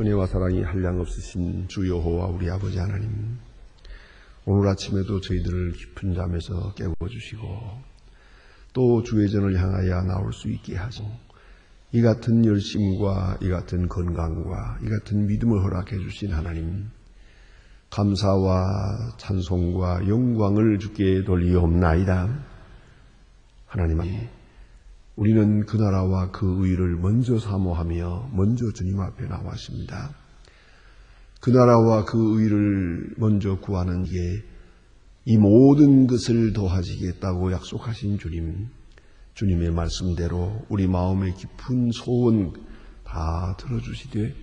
은혜와 사랑이 한량없으신 주 여호와 우리 아버지 하나님, 오늘 아침에도 저희들을 깊은 잠에서 깨워주시고 또 주의 전을 향하여 나올 수 있게 하시고 이 같은 열심과 이 같은 건강과 이 같은 믿음을 허락해 주신 하나님, 감사와 찬송과 영광을 주께 돌리옵나이다. 하나님, 우리는 그 나라와 그 의를 먼저 사모하며 먼저 주님 앞에 나왔습니다. 그 나라와 그 의를 먼저 구하는 게 이 모든 것을 더하시겠다고 약속하신 주님, 주님의 말씀대로 우리 마음의 깊은 소원 다 들어주시되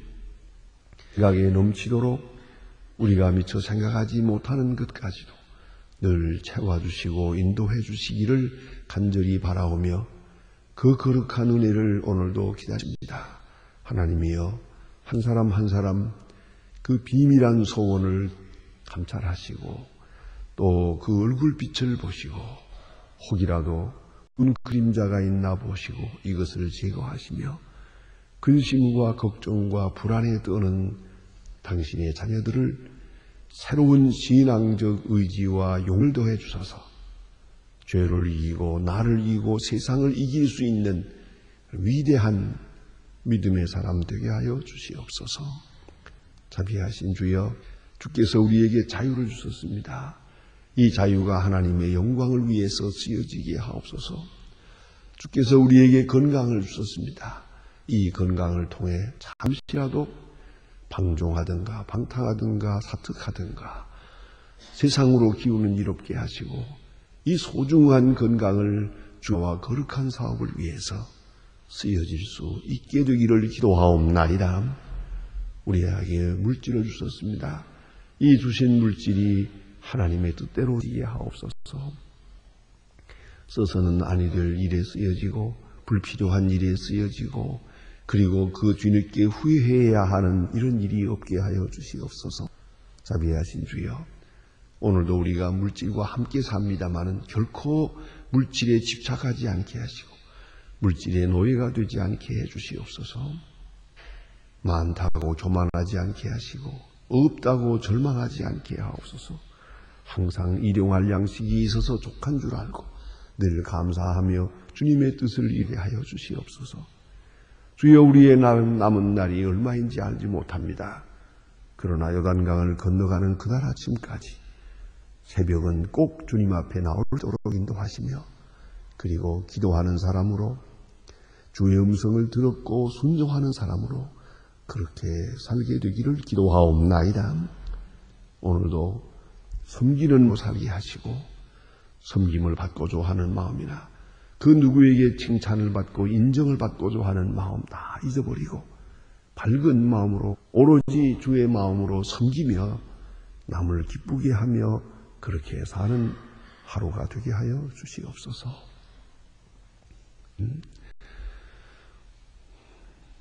지각에 넘치도록 우리가 미처 생각하지 못하는 것까지도 늘 채워주시고 인도해 주시기를 간절히 바라오며 그 거룩한 은혜를 오늘도 기다립니다. 하나님이여, 한 사람 한 사람 그 비밀한 소원을 감찰하시고 또 그 얼굴빛을 보시고 혹이라도 눈 그림자가 있나 보시고 이것을 제거하시며 근심과 걱정과 불안에 떠는 당신의 자녀들을 새로운 신앙적 의지와 용을 더해 주셔서 죄를 이기고 나를 이기고 세상을 이길 수 있는 위대한 믿음의 사람 되게 하여 주시옵소서. 자비하신 주여, 주께서 우리에게 자유를 주셨습니다. 이 자유가 하나님의 영광을 위해서 쓰여지게 하옵소서. 주께서 우리에게 건강을 주셨습니다. 이 건강을 통해 잠시라도 방종하든가 방탕하든가 사특하든가 세상으로 기우는 일 없게 하시고 이 소중한 건강을 주와 거룩한 사업을 위해서 쓰여질 수 있게 되기를 기도하옵나이다. 우리에게 물질을 주셨습니다. 이 주신 물질이 하나님의 뜻대로 되게 하옵소서. 써서는 아니 될 일에 쓰여지고 불필요한 일에 쓰여지고 그리고 그 뒤늦게 후회해야 하는 이런 일이 없게 하여 주시옵소서. 자비하신 주여, 오늘도 우리가 물질과 함께 삽니다마는 결코 물질에 집착하지 않게 하시고 물질의 노예가 되지 않게 해 주시옵소서. 많다고 교만하지 않게 하시고 없다고 절망하지 않게 하옵소서. 항상 일용할 양식이 있어서 족한 줄 알고 늘 감사하며 주님의 뜻을 이루게 하여 주시옵소서. 주여, 우리의 남은 날이 얼마인지 알지 못합니다. 그러나 요단강을 건너가는 그날 아침까지 새벽은 꼭 주님 앞에 나올도록 인도하시며 그리고 기도하는 사람으로 주의 음성을 들었고 순종하는 사람으로 그렇게 살게 되기를 기도하옵나이다. 오늘도 섬기는 살게 하시고 섬김을 받고자 하는 마음이나 그 누구에게 칭찬을 받고 인정을 받고자 하는 마음 다 잊어버리고 밝은 마음으로 오로지 주의 마음으로 섬기며 남을 기쁘게 하며 그렇게 사는 하루가 되게 하여 주시옵소서.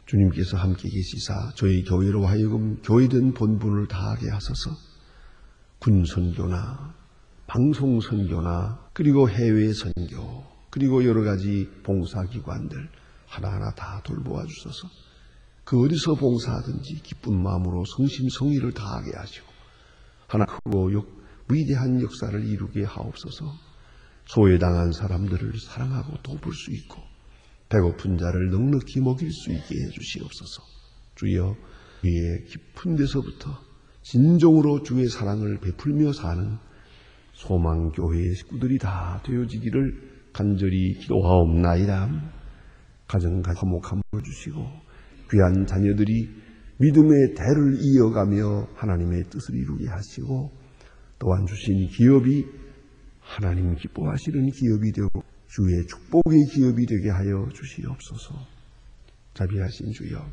주님께서 함께 계시사 저희 교회로 하여금 교회된 본분을 다하게 하소서. 군 선교나 방송 선교나 그리고 해외 선교 그리고 여러 가지 봉사기관들 하나하나 다 돌보아 주소서. 그 어디서 봉사하든지 기쁜 마음으로 성심성의를 다하게 하시고 하나 크고 위대한 역사를 이루게 하옵소서. 소외당한 사람들을 사랑하고 돕을 수 있고 배고픈 자를 넉넉히 먹일 수 있게 해주시옵소서. 주여, 우리의 깊은 데서부터 진정으로 주의 사랑을 베풀며 사는 소망교회의 식구들이 다 되어지기를 간절히 기도하옵나이다. 가정과 화목함을 주시고 귀한 자녀들이 믿음의 대를 이어가며 하나님의 뜻을 이루게 하시고 또한 주신 기업이 하나님 기뻐하시는 기업이 되고 주의 축복의 기업이 되게 하여 주시옵소서. 자비하신 주여,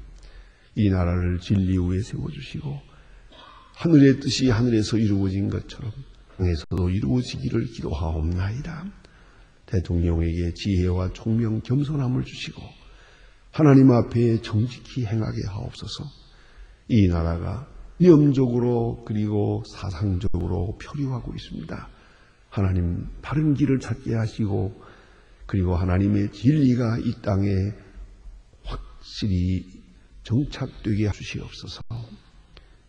이 나라를 진리 위에 세워주시고 하늘의 뜻이 하늘에서 이루어진 것처럼 땅에서도 이루어지기를 기도하옵나이다. 대통령에게 지혜와 총명 겸손함을 주시고 하나님 앞에 정직히 행하게 하옵소서. 이 나라가 위험적으로 그리고 사상적으로 표류하고 있습니다. 하나님 바른 길을 찾게 하시고 그리고 하나님의 진리가 이 땅에 확실히 정착되게 해주시옵소서.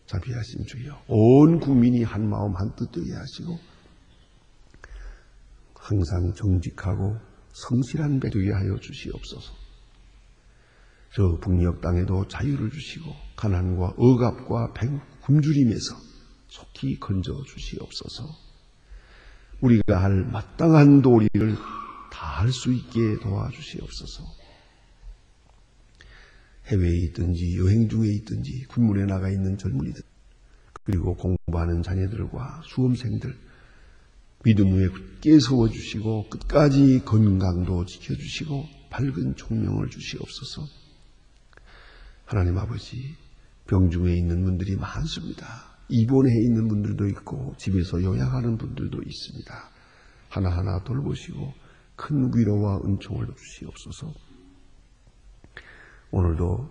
자비하신 주여, 온 국민이 한 마음 한 뜻 되게 하시고 항상 정직하고 성실한 백 되게 하여 주시옵소서. 저 북녘 땅에도 자유를 주시고 가난과 억압과 굶주림에서 속히 건져 주시옵소서. 우리가 할 마땅한 도리를 다 할 수 있게 도와주시옵소서. 해외에 있든지 여행 중에 있든지 군문에 나가 있는 젊은이들, 그리고 공부하는 자녀들과 수험생들 믿음 위에 굳게 세워주시고 끝까지 건강도 지켜주시고 밝은 총명을 주시옵소서. 하나님 아버지, 병중에 있는 분들이 많습니다. 입원해 있는 분들도 있고 집에서 요양하는 분들도 있습니다. 하나하나 돌보시고 큰 위로와 은총을 주시옵소서. 오늘도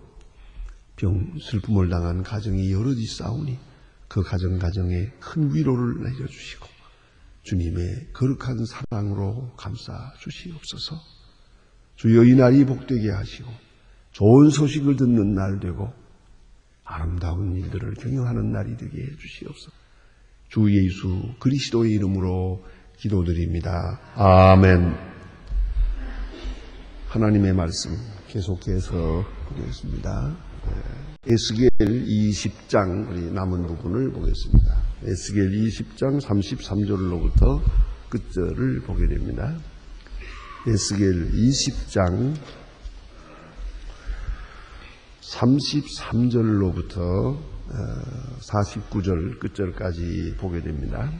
슬픔을 당한 가정이 여럿이 싸우니 그 가정에 큰 위로를 내려주시고 주님의 거룩한 사랑으로 감싸 주시옵소서. 주여, 이 날이 복되게 하시고 좋은 소식을 듣는 날 되고 아름다운 일들을 경영하는 날이 되게 해 주시옵소서. 주 예수 그리스도의 이름으로 기도드립니다. 아멘. 하나님의 말씀 계속해서 보겠습니다. 에스겔 20장 우리 남은 부분을 보겠습니다. 에스겔 20장 33절로부터 끝절을 보게 됩니다. 에스겔 20장 33절로부터 49절 끝절까지 보게 됩니다.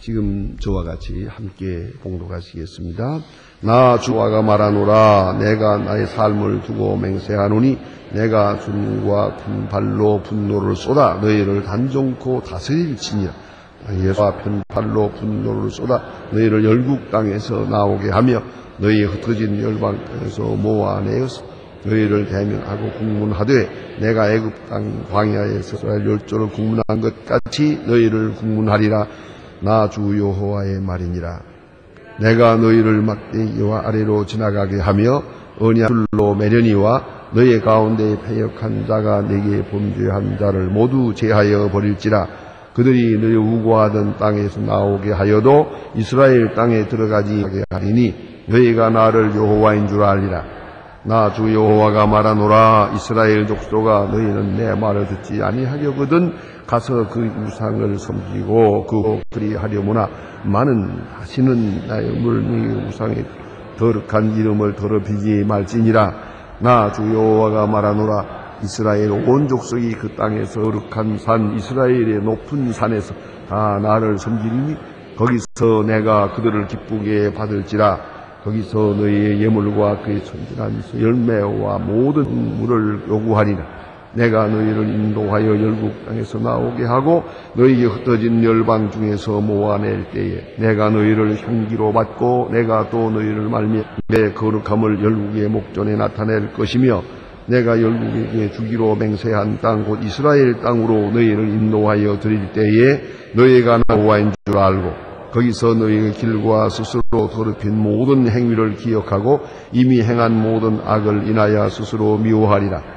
지금 저와 같이 함께 봉독하시겠습니다. 나 주와가 말하노라. 내가 나의 삶을 두고 맹세하노니 내가 준과 분발로 분노를 쏟아 너희를 단정코 다스릴지니라. 예수와 편팔로 분노를 쏟아 너희를 열국 땅에서 나오게 하며 너희 흩어진 열방 땅에서 모아내어서 너희를 대면하고 국문하되 내가 애굽 땅 광야에서 이스라엘 열조를 국문한 것 같이 너희를 국문하리라. 나 주 여호와의 말이니라. 내가 너희를 막대기와 아래로 지나가게 하며 언약줄로 매려니와 너희 가운데 패역한 자가 내게 범죄한 자를 모두 제하여 버릴지라. 그들이 너희 우고하던 땅에서 나오게 하여도 이스라엘 땅에 들어가지 하게 하리니 너희가 나를 여호와인 줄 알리라. 나 주 여호와가 말하노라. 이스라엘 족속아, 너희는 내 말을 듣지 아니하려거든 가서 그 우상을 섬기고 그리하려무나 많은 다시는 나의 너희 우상의 거룩한 이름을 더럽히지 말지니라. 나 주 여호와가 말하노라. 이스라엘 온 족속이 그 땅에서 거룩한 산 이스라엘의 높은 산에서 다 나를 섬기리니 거기서 내가 그들을 기쁘게 받을지라. 거기서 너희의 예물과 그의 천진한 열매와 모든 물을 요구하리라. 내가 너희를 인도하여 열국 땅에서 나오게 하고 너희의 흩어진 열방 중에서 모아낼 때에 내가 너희를 향기로 받고 내가 또 너희를 말미암아 내 거룩함을 열국의 목전에 나타낼 것이며 내가 열국에게 주기로 맹세한 땅 곧 이스라엘 땅으로 너희를 인도하여 드릴 때에 너희가 나 여호와인 줄 알고 거기서 너희의 길과 스스로 더럽힌 모든 행위를 기억하고 이미 행한 모든 악을 인하여 스스로 미워하리라.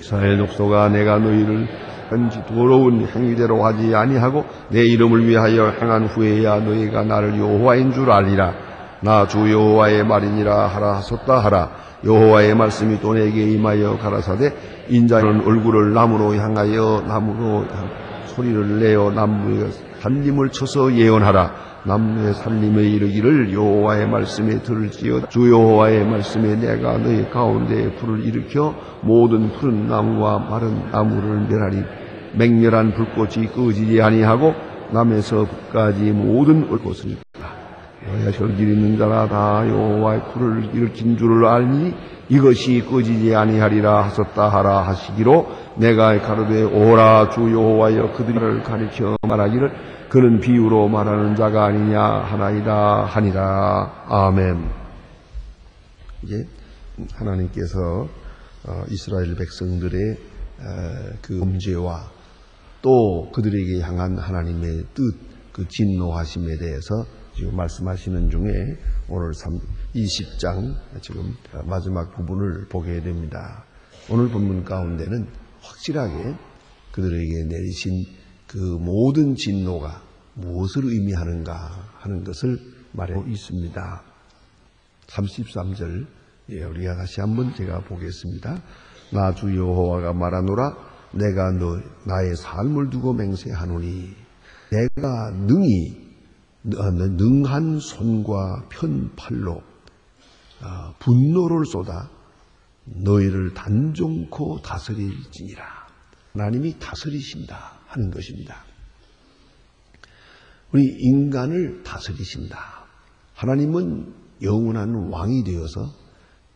이스라엘 족속아, 내가 너희를 현지 더러운 행위대로 하지 아니하고 내 이름을 위하여 행한 후에야 너희가 나를 여호와인 줄 알리라. 나 주 여호와의 말이니라 하라 하셨다 하라. 여호와의 말씀이 또 내게 임하여 가라사대 인자는 얼굴을 나무로 향하여 나무로 소리를 내어 나무에 살림을 쳐서 예언하라. 나무의 살림에 이르기를 여호와의 말씀에 들을지어다. 주 여호와의 말씀에 내가 너희 가운데 불을 일으켜 모든 푸른 나무와 마른 나무를 멸하리. 맹렬한 불꽃이 꺼지지 아니하고 남에서 북까지 모든 얼꽃을 너희가 혈길 있는 자라 다 여호와의 불을 일으킨 줄을 알니 이것이 꺼지지 아니하리라 하셨다 하라 하시기로 내가 가로되 오라. 주 여호와여, 그들을 가리켜 말하기를 그는 비유로 말하는 자가 아니냐 하나이다 하니라. 아멘. 이제 하나님께서 이스라엘 백성들의 그 범죄와 또 그들에게 향한 하나님의 뜻, 그 진노하심에 대해서 지금 말씀하시는 중에 오늘 20장 지금 마지막 부분을 보게 됩니다. 오늘 본문 가운데는 확실하게 그들에게 내리신 그 모든 진노가 무엇을 의미하는가 하는 것을 말하고 있습니다. 33절 우리가 다시 한번 제가 보겠습니다. 나 주 여호와가 말하노라 내가 나의 삶을 두고 맹세하노니 내가 능한 손과 편 팔로 분노를 쏟아 너희를 단종코 다스릴지니라. 하나님이 다스리신다 하는 것입니다. 우리 인간을 다스리신다. 하나님은 영원한 왕이 되어서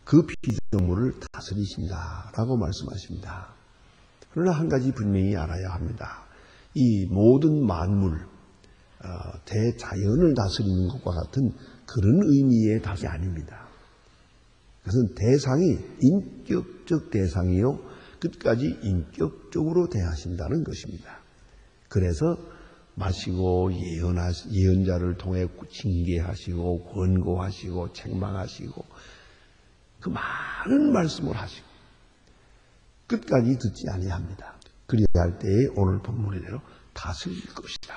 그 피조물을 다스리신다라고 말씀하십니다. 그러나 한 가지 분명히 알아야 합니다. 이 모든 만물, 대자연을 다스리는 것과 같은 그런 의미의 다스림이 아닙니다. 그것은 대상이 인격적 대상이요 끝까지 인격적으로 대하신다는 것입니다. 그래서 마시고 예언자를 통해 징계하시고 권고하시고 책망하시고 그 많은 말씀을 하시고 끝까지 듣지 아니합니다. 그리할 때에 오늘 본문대로 다스릴 것이다.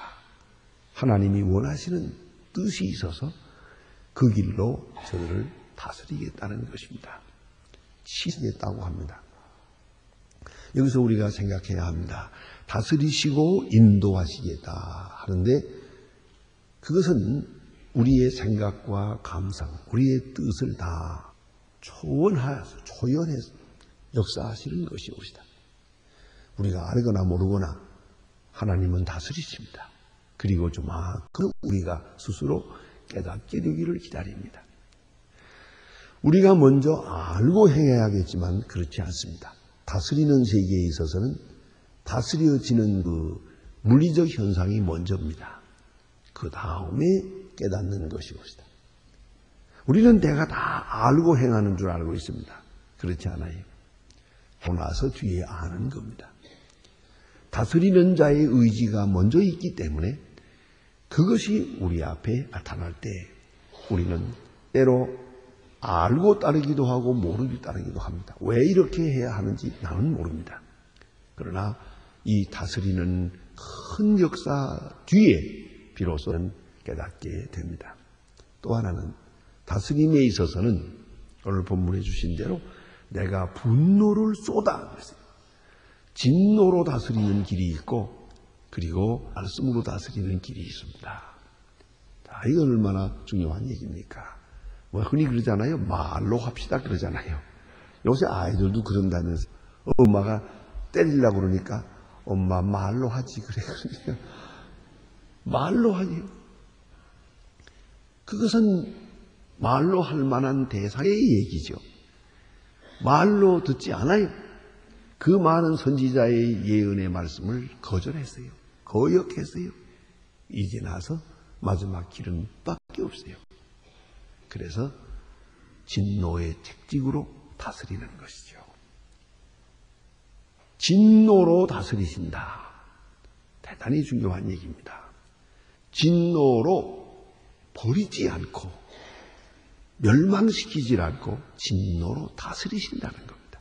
하나님이 원하시는 뜻이 있어서 그 길로 저들을 다스리겠다는 것입니다. 치시겠다고 합니다. 여기서 우리가 생각해야 합니다. 다스리시고 인도하시겠다 하는데 그것은 우리의 생각과 감상, 우리의 뜻을 다 초연해서 역사하시는 것이옵니다. 우리가 알거나 모르거나 하나님은 다스리십니다. 그리고 그만큼 우리가 스스로 깨닫게 되기를 기다립니다. 우리가 먼저 알고 행해야겠지만 그렇지 않습니다. 다스리는 세계에 있어서는 다스려지는 그 물리적 현상이 먼저입니다. 그 다음에 깨닫는 것이옵니다. 우리는 내가 다 알고 행하는 줄 알고 있습니다. 그렇지 않아요. 하고 나서 뒤에 아는 겁니다. 다스리는 자의 의지가 먼저 있기 때문에 그것이 우리 앞에 나타날 때 우리는 때로 알고 따르기도 하고 모르고 따르기도 합니다. 왜 이렇게 해야 하는지 나는 모릅니다. 그러나 이 다스리는 큰 역사 뒤에 비로소는 깨닫게 됩니다. 또 하나는 다스림에 있어서는 오늘 본문에 주신 대로 내가 분노를 쏟아 그랬어요. 진노로 다스리는 길이 있고 그리고 말씀으로 다스리는 길이 있습니다. 이건 얼마나 중요한 얘기입니까? 흔히 그러잖아요. 말로 합시다 그러잖아요. 요새 아이들도 그런다면서 엄마가 때리려고 그러니까 엄마 말로 하지 그래. 그러니까 말로 하지요. 그것은 말로 할 만한 대상의 얘기죠. 말로 듣지 않아요. 그 많은 선지자의 예언의 말씀을 거절했어요. 거역했어요. 이제 나서 마지막 길은 밖에 없어요. 그래서 진노의 책직으로 다스리는 것이죠. 진노로 다스리신다. 대단히 중요한 얘기입니다. 진노로 버리지 않고 멸망시키지 않고 진노로 다스리신다는 겁니다.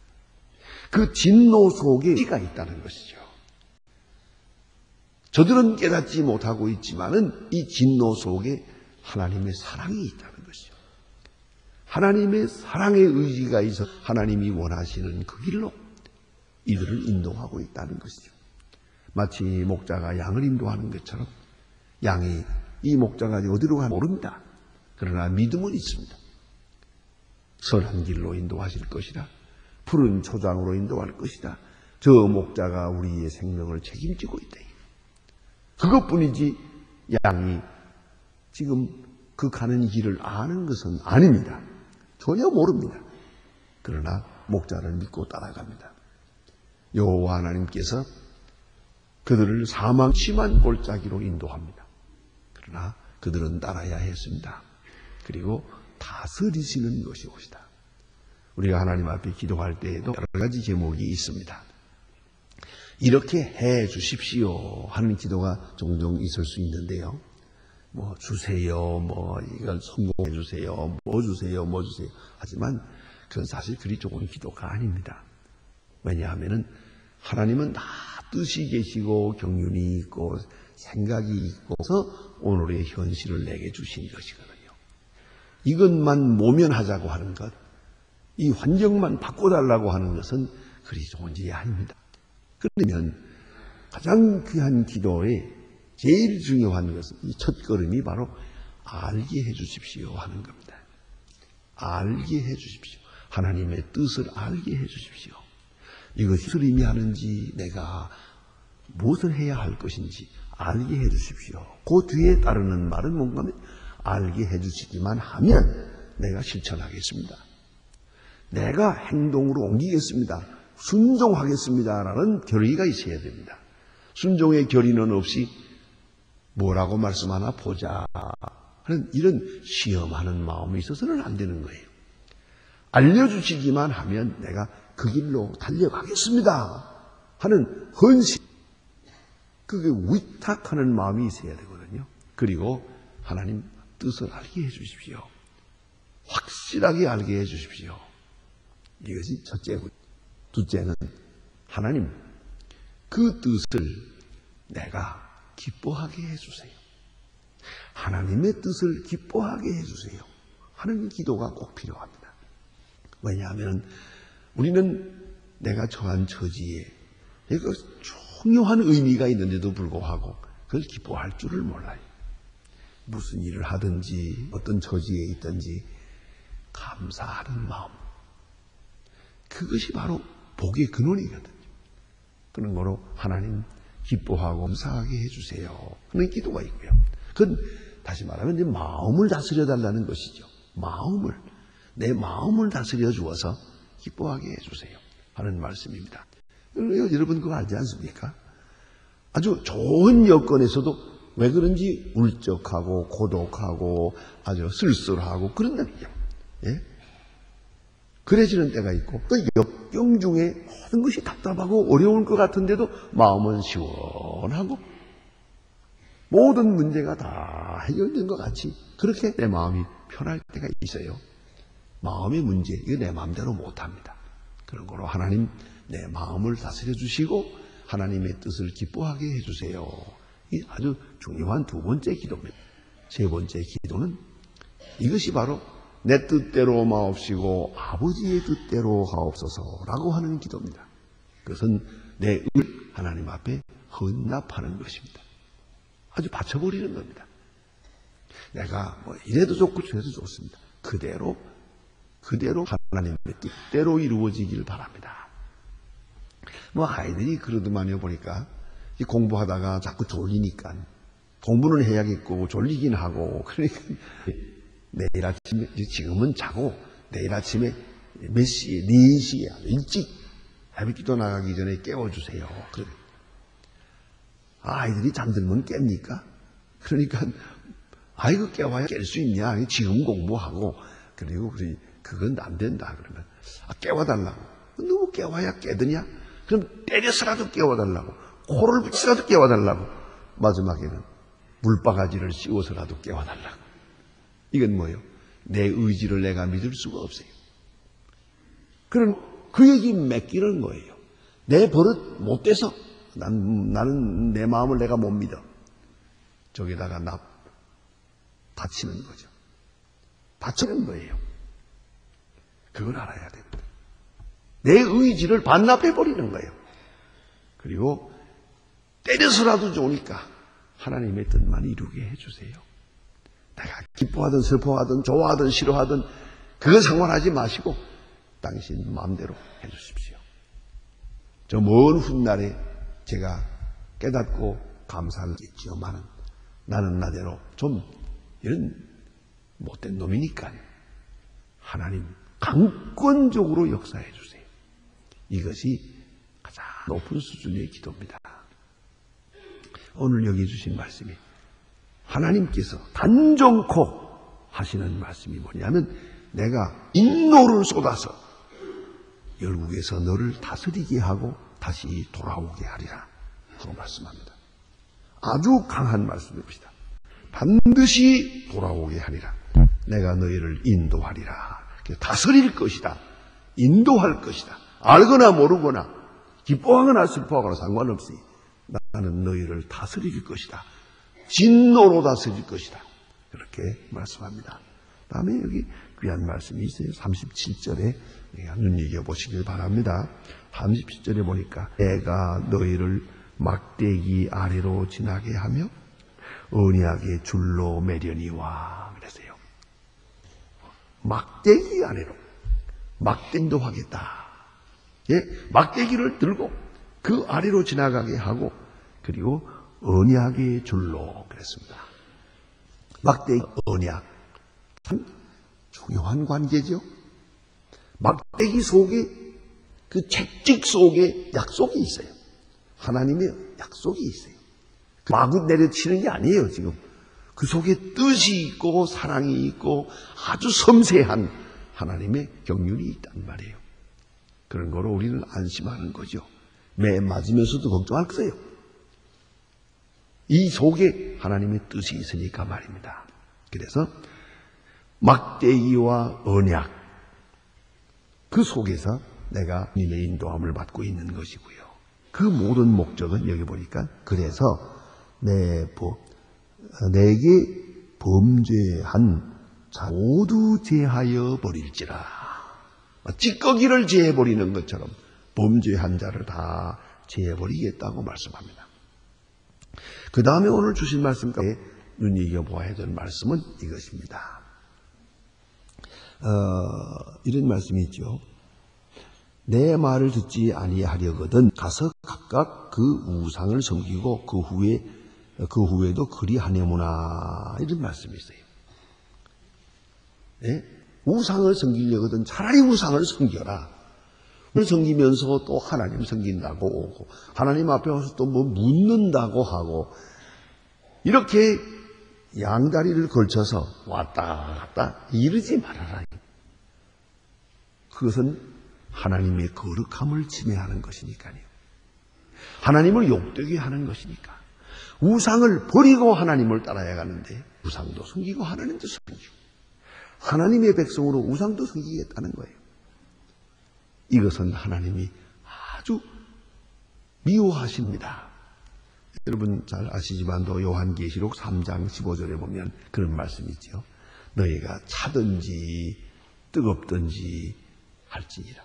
그 진노 속에 의지가 있다는 것이죠. 저들은 깨닫지 못하고 있지만은 이 진노 속에 하나님의 사랑이 있다는 것이죠. 하나님의 사랑의 의지가 있어 하나님이 원하시는 그 길로 이들을 인도하고 있다는 것이죠. 마치 목자가 양을 인도하는 것처럼 양이 이 목자가 어디로 가는지 모릅니다. 그러나 믿음은 있습니다. 선한 길로 인도하실 것이다. 푸른 초장으로 인도할 것이다. 저 목자가 우리의 생명을 책임지고 있다. 그것뿐이지 양이 지금 그 가는 길을 아는 것은 아닙니다. 전혀 모릅니다. 그러나 목자를 믿고 따라갑니다. 여호와 하나님께서 그들을 사망 심한 골짜기로 인도합니다. 그러나 그들은 따라야 했습니다. 그리고 다스리시는 것이옵니다. 우리가 하나님 앞에 기도할 때에도 여러 가지 제목이 있습니다. 이렇게 해 주십시오 하는 기도가 종종 있을 수 있는데요. 주세요, 이걸 성공해 주세요, 뭐 주세요. 하지만 그건 사실 그리 좋은 기도가 아닙니다. 왜냐하면은 하나님은 다 뜻이 계시고 경륜이 있고 생각이 있고서 오늘의 현실을 내게 주신 것이거든요. 이것만 모면하자고 하는 것, 이 환경만 바꿔달라고 하는 것은 그리 좋은 일이 아닙니다. 그러면 가장 귀한 기도의 제일 중요한 것은 이 첫걸음이 바로 알게 해 주십시오 하는 겁니다. 알게 해 주십시오. 하나님의 뜻을 알게 해 주십시오. 이것이 무엇을 의미하는지, 내가 무엇을 해야 할 것인지 알게 해 주십시오. 그 뒤에 따르는 말은 뭔가 하면 알게 해 주시기만 하면 내가 실천하겠습니다. 내가 행동으로 옮기겠습니다. 순종하겠습니다라는 결의가 있어야 됩니다. 순종의 결의는 없이 뭐라고 말씀하나 보자 하는 이런 시험하는 마음이 있어서는 안 되는 거예요. 알려주시기만 하면 내가 그 길로 달려가겠습니다 하는 헌신, 그게 위탁하는 마음이 있어야 되거든요. 그리고 하나님 뜻을 알게 해 주십시오. 확실하게 알게 해 주십시오. 이것이 첫째고, 둘째는 하나님 그 뜻을 내가 기뻐하게 해주세요. 하나님의 뜻을 기뻐하게 해주세요 하는 기도가 꼭 필요합니다. 왜냐하면 우리는 내가 처한 처지에 중요한 의미가 있는데도 불구하고 그걸 기뻐할 줄을 몰라요. 무슨 일을 하든지 어떤 처지에 있든지 감사하는 마음, 그것이 바로 복의 근원이거든요. 그런 거로 하나님 기뻐하고 감사하게 해주세요 하는 기도가 있고요. 그건 다시 말하면 이제 마음을 다스려 달라는 것이죠. 마음을, 내 마음을 다스려 주어서 기뻐하게 해주세요 하는 말씀입니다. 여러분 그거 알지 않습니까? 아주 좋은 여건에서도 왜 그런지 울적하고 고독하고 아주 쓸쓸하고 그런다니요. 예? 그래지는 때가 있고, 또 역경 중에 모든 것이 답답하고 어려울 것 같은데도 마음은 시원하고 모든 문제가 다 해결된 것 같이 그렇게 내 마음이 편할 때가 있어요. 마음의 문제, 이거 내 마음대로 못합니다. 그런 거로 하나님 내 마음을 다스려 주시고 하나님의 뜻을 기뻐하게 해주세요. 이 아주 중요한 두 번째 기도입니다. 세 번째 기도는 이것이 바로 내 뜻대로 마옵시고 아버지의 뜻대로 하옵소서라고 하는 기도입니다. 그것은 내 의를 하나님 앞에 헌납하는 것입니다. 아주 바쳐버리는 겁니다. 내가 뭐 이래도 좋고 저래도 좋습니다. 그대로 하나님의 뜻대로 이루어지길 바랍니다. 뭐 아이들이 그러더만요. 보니까 공부하다가 자꾸 졸리니까 공부는 해야겠고 졸리긴 하고, 그러니까 내일 아침에, 지금은 자고 내일 아침에 몇 시에, 4시에 일찍 새벽기도 나가기 전에 깨워주세요. 그래. 아이들이 잠들면 깹니까? 그러니까 아이고 깨워야 깰 수 있냐? 지금 공부하고. 그리고 그건 안 된다 그러면 깨워달라고. 너무 깨워야 깨드냐? 그럼 때려서라도 깨워달라고, 코를 붙이라도 깨워달라고, 마지막에는 물바가지를 씌워서라도 깨워달라고. 이건 뭐예요? 내 의지를 내가 믿을 수가 없어요. 그런 그 얘기 맡기는 거예요. 내 버릇 못 돼서 나는 내 마음을 내가 못 믿어. 저기다가 다치는 거죠. 다치는 거예요. 그걸 알아야 됩니다. 내 의지를 반납해버리는 거예요. 그리고 때려서라도 좋으니까 하나님의 뜻만 이루게 해주세요. 내가 기뻐하든 슬퍼하든 좋아하든 싫어하든 그거 상관하지 마시고 당신 마음대로 해주십시오. 저 먼 훗날에 제가 깨닫고 감사하겠지요만 나는 나대로 좀 이런 못된 놈이니까 하나님 강권적으로 역사해 주세요. 이것이 가장 높은 수준의 기도입니다. 오늘 여기 주신 말씀이 하나님께서 단정코 하시는 말씀이 뭐냐면, 내가 인노를 쏟아서 열국에서 너를 다스리게 하고 다시 돌아오게 하리라 하고 말씀합니다. 아주 강한 말씀입니다. 반드시 돌아오게 하리라. 내가 너희를 인도하리라. 다스릴 것이다. 인도할 것이다. 알거나 모르거나 기뻐하거나 슬퍼하거나 상관없이 나는 너희를 다스릴 것이다. 진노로 다스릴 것이다. 그렇게 말씀합니다. 다음에 여기 귀한 말씀이 있어요. 37절에 눈여겨보시길 바랍니다. 37절에 보니까 내가 너희를 막대기 아래로 지나게 하며 언약의 줄로 매려니와 그랬어요. 막대기 아래로 막대기도 하겠다. 예, 막대기를 들고 그 아래로 지나가게 하고 그리고 언약의 줄로 그랬습니다. 막대기 언약 참 중요한 관계죠. 막대기 속에 그 채찍 속에 약속이 있어요. 하나님의 약속이 있어요. 마구 내려치는 게 아니에요. 지금 그 속에 뜻이 있고 사랑이 있고 아주 섬세한 하나님의 경륜이 있단 말이에요. 그런 거로 우리는 안심하는 거죠. 매 맞으면서도 걱정할 거예요. 이 속에 하나님의 뜻이 있으니까 말입니다. 그래서 막대기와 언약 그 속에서 내가 님의 인도함을 받고 있는 것이고요. 그 모든 목적은 여기 보니까 그래서 내게 범죄한 자 모두 제하여 버릴지라. 찌꺼기를 제해버리는 것처럼 범죄한 자를 다 제해버리겠다고 말씀합니다. 그 다음에 오늘 주신 말씀까지 눈여겨보아야 될 말씀은 이것입니다. 이런 말씀이 있죠. 내 말을 듣지 아니하려거든 가서 각각 그 우상을 섬기고 그 후에도 그리하네무나 이런 말씀이 있어요. 네? 우상을 섬기려거든 차라리 우상을 섬겨라. 우상을 섬기면서 또 하나님 섬긴다고 오고 하나님 앞에 와서 또 뭐 묻는다고 하고 이렇게 양다리를 걸쳐서 왔다 갔다 이러지 말아라. 그것은 하나님의 거룩함을 침해하는 것이니까요. 하나님을 욕되게 하는 것이니까. 우상을 버리고 하나님을 따라야 하는데 우상도 섬기고 하나님도 섬기고 하나님의 백성으로 우상도 섬기겠다는 거예요. 이것은 하나님이 아주 미워하십니다. 여러분 잘 아시지만도 요한계시록 3장 15절에 보면 그런 말씀이 있죠. 너희가 차든지 뜨겁든지 할지니라.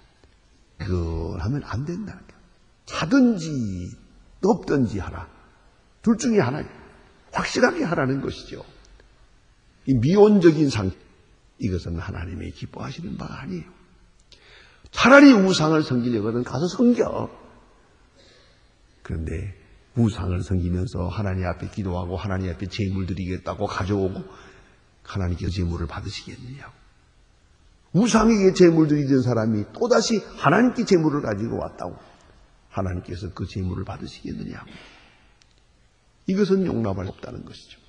그걸 하면 안 된다는 거예요. 차든지 뜨겁든지 하라. 둘 중에 하나 확실하게 하라는 것이죠. 이 미온적인 상태 이것은 하나님이 기뻐하시는 바가 아니에요. 차라리 우상을 섬기려거든 가서 섬겨. 그런데 우상을 섬기면서 하나님 앞에 기도하고 하나님 앞에 제물 드리겠다고 가져오고 하나님께서 제물을 받으시겠느냐고. 우상에게 제물 드리던 사람이 또다시 하나님께 제물을 가지고 왔다고 하나님께서 그 제물을 받으시겠느냐고. 이것은 용납할 수 없다는 것이죠.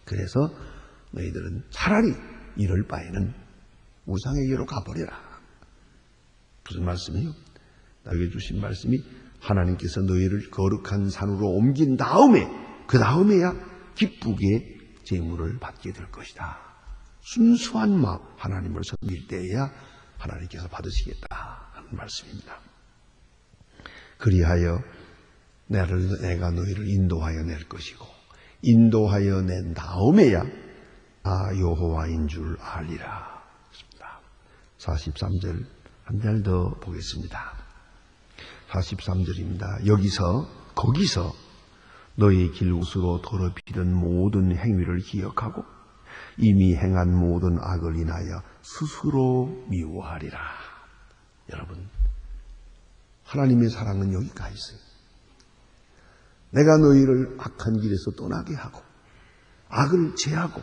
그래서 너희들은 차라리 이럴 바에는 우상에게로 가버려라. 무슨 말씀이요? 나에게 주신 말씀이 하나님께서 너희를 거룩한 산으로 옮긴 다음에 그 다음에야 기쁘게 제물을 받게 될 것이다. 순수한 마음 하나님을 섬길 때에야 하나님께서 받으시겠다 하는 말씀입니다. 그리하여 내가 너희를 인도하여 낼 것이고 인도하여 낸 다음에야 여호와인 줄 알리라. 43절 한 절 더 보겠습니다. 43절입니다. 거기서 너희 길곳으로 더럽히던 모든 행위를 기억하고 이미 행한 모든 악을 인하여 스스로 미워하리라. 여러분, 하나님의 사랑은 여기 가 있어요. 내가 너희를 악한 길에서 떠나게 하고 악을 제하고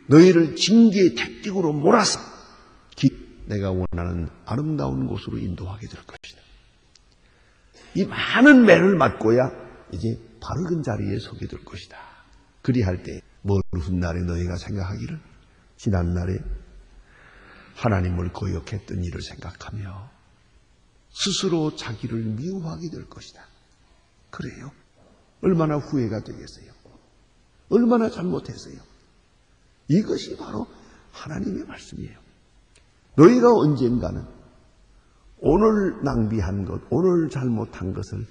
너희를 징계의 택직으로 몰아서 내가 원하는 아름다운 곳으로 인도하게 될 것이다. 이 많은 매를 맞고야 이제 바른 자리에 서게 될 것이다. 그리할 때 먼 훗날에 너희가 생각하기를 지난날에 하나님을 거역했던 일을 생각하며 스스로 자기를 미워하게 될 것이다. 그래요. 얼마나 후회가 되겠어요. 얼마나 잘못했어요. 이것이 바로 하나님의 말씀이에요. 너희가 언젠가는 오늘 낭비한 것, 오늘 잘못한 것을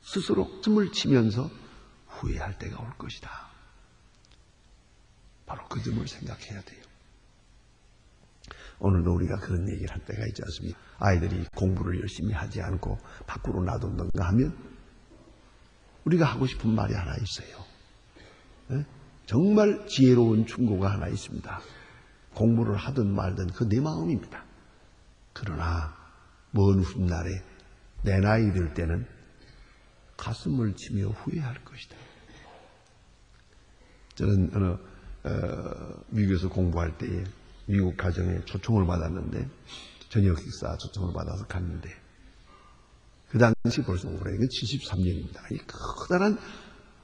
스스로 숨을 치면서 후회할 때가 올 것이다. 바로 그 점을 생각해야 돼요. 오늘도 우리가 그런 얘기를 할 때가 있지 않습니까? 아이들이 공부를 열심히 하지 않고 밖으로 놔둔던가 하면 우리가 하고 싶은 말이 하나 있어요. 네? 정말 지혜로운 충고가 하나 있습니다. 공부를 하든 말든 그 내 마음입니다. 그러나 먼 훗날에 내 나이 들 때는 가슴을 치며 후회할 것이다. 저는 미국에서 공부할 때에 미국 가정에 초청을 받았는데 저녁 식사 초청을 받아서 갔는데 그 당시 벌써 올해가 73년입니다. 이 커다란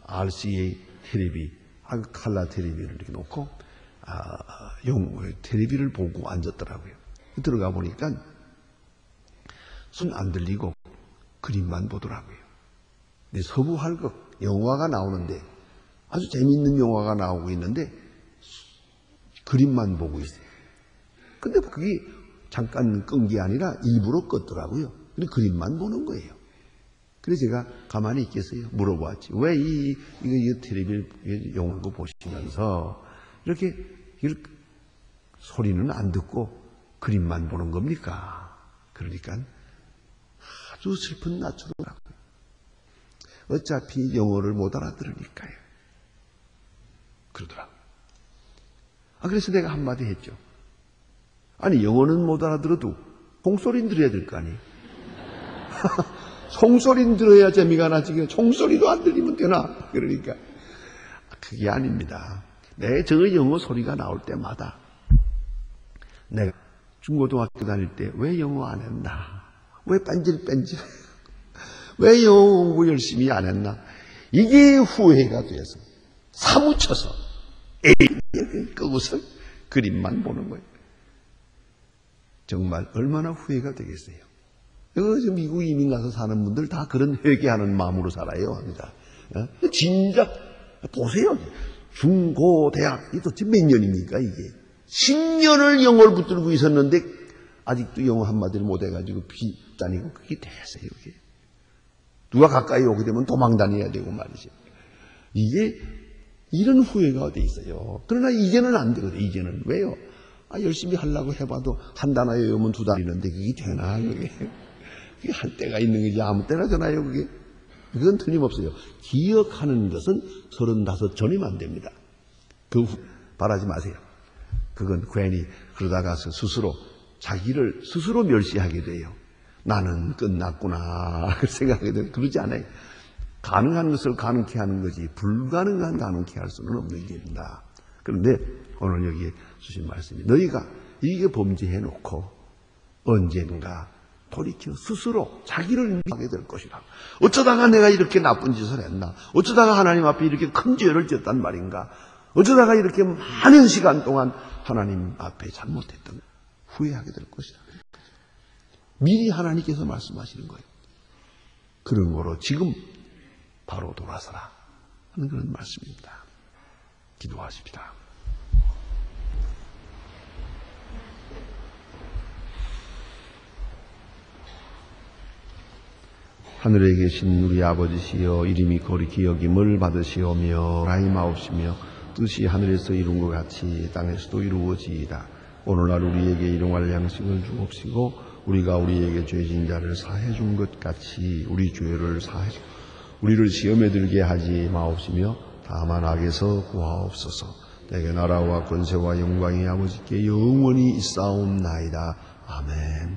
RCA 텔레비, 칼라 텔레비를 이렇게 놓고 텔레비를 보고 앉았더라고요. 들어가 보니까 손 안 들리고 그림만 보더라고요. 근데 서부활극 영화가 나오는데 아주 재미있는 영화가 나오고 있는데 그림만 보고 있어요. 근데 그게 잠깐 끈 게 아니라 일부러 껐더라고요. 근데 그림만 보는 거예요. 그래서 제가 가만히 있겠어요. 물어봤지. 왜 이 텔레비 영화 보시면서 이렇게 소리는 안 듣고 그림만 보는 겁니까? 그러니까 아주 슬픈 낯으로라고요. 어차피 영어를 못 알아들으니까요. 그러더라고요. 그래서 내가 한마디 했죠. 아니 영어는 못 알아들어도 총소리는 들어야 될 거 아니에요. 총소리는 들어야 재미가 나지. 총소리도 안 들리면 되나? 그러니까 그게 아닙니다. 저 영어 소리가 나올 때마다 내가 중고등학교 다닐 때 왜 영어 안 했나? 왜 뺀질뺀질? 왜 영어 공부 열심히 안 했나? 이게 후회가 돼서 사무쳐서 끄고서 그림만 보는 거예요. 정말 얼마나 후회가 되겠어요. 지금 미국 이민 가서 사는 분들 다 그런 회개하는 마음으로 살아요. 합니다. 진작 보세요. 중고, 대학, 이 도대체 몇 년입니까, 이게? 10년을 영어를 붙들고 있었는데, 아직도 영어 한마디를 못해가지고 피 다니고, 그게 되겠어요, 이게. 누가 가까이 오게 되면 도망 다녀야 되고 말이죠. 이게, 이런 후회가 어디 있어요. 그러나 이제는 안 되거든요, 이제는. 왜요? 열심히 하려고 해봐도 한 단어 외우면 두 달이는데, 그게 되나, 그게. 그게 할 때가 있는 거지, 아무 때나 되나요, 그게? 그건 틀림없어요. 기억하는 것은 35 전이면 안 됩니다. 바라지 마세요. 그건 괜히 그러다가 스스로 자기를 스스로 멸시하게 돼요. 나는 끝났구나 생각하게 돼요. 그러지 않아요. 가능한 것을 가능케 하는 거지 불가능한 가능케 할 수는 없는 길입니다. 그런데 오늘 여기에 주신 말씀이 너희가 이게 범죄해놓고 언젠가 돌이켜 스스로 자기를 미워하게 될 것이라. 어쩌다가 내가 이렇게 나쁜 짓을 했나? 어쩌다가 하나님 앞에 이렇게 큰 죄를 지었단 말인가? 어쩌다가 이렇게 많은 시간 동안 하나님 앞에 잘못했던 후회하게 될 것이라. 미리 하나님께서 말씀하시는 거예요. 그런 거로 지금 바로 돌아서라 하는 그런 말씀입니다. 기도하십시다. 하늘에 계신 우리 아버지시여 이름이 거룩히 여김을 받으시오며 나이 마옵시며 뜻이 하늘에서 이룬 것 같이 땅에서도 이루어지이다. 오늘날 우리에게 일용할 양식을 주옵시고 우리가 우리에게 죄진 자를 사해 준 것 같이 우리 죄를 사해 주옵시고 우리를 시험에 들게 하지 마옵시며 다만 악에서 구하옵소서. 내게 나라와 권세와 영광이 아버지께 영원히 있사옵나이다. 아멘.